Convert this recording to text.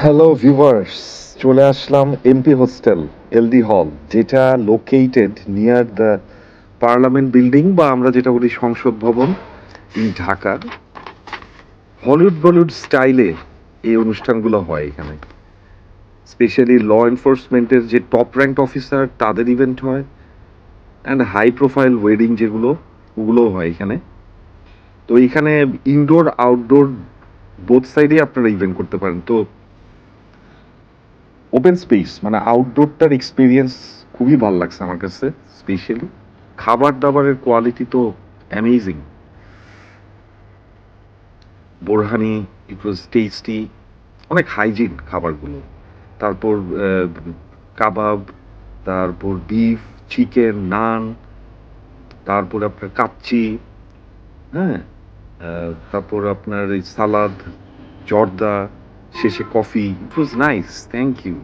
Hello viewers, চলে আসলাম MP hostel এলডি হল, যেটা located near the parliament building, বা আমরা যেটা বলি সংসদ ভবন ইন ঢাকার। হলিউড বলিউড স্টাইলে এই অনুষ্ঠানগুলো হয় এখানে। স্পেশালি ল এনফোর্সমেন্টের যে টপ র্যাঙ্ক অফিসার তাদের ইভেন্ট হয়, অ্যান্ড হাই প্রোফাইল ওয়েডিং যেগুলো, ওগুলোও হয় এখানে। তো এখানে ইনডোর আউটডোর বোথ সাইডে আপনারা ইভেন্ট করতে পারেন। তো ওপেন স্পেস মানে আউটডোরটার এক্সপিরিয়েন্স খুবই ভালো লাগছে আমার কাছে। স্পেশালি খাবার দাবারের কোয়ালিটি তো অ্যামেজিং। বোরহানি, ইট ওয়াজ টেস্টি, অনেক হাইজিন খাবারগুলো। তারপর কাবাব, তারপর বিফ, চিকেন, নান, তারপর আপনার কাচ্চি, হ্যাঁ, তারপর আপনার এই সালাদ, জর্দা, শেষে coffee. It was nice, thank you.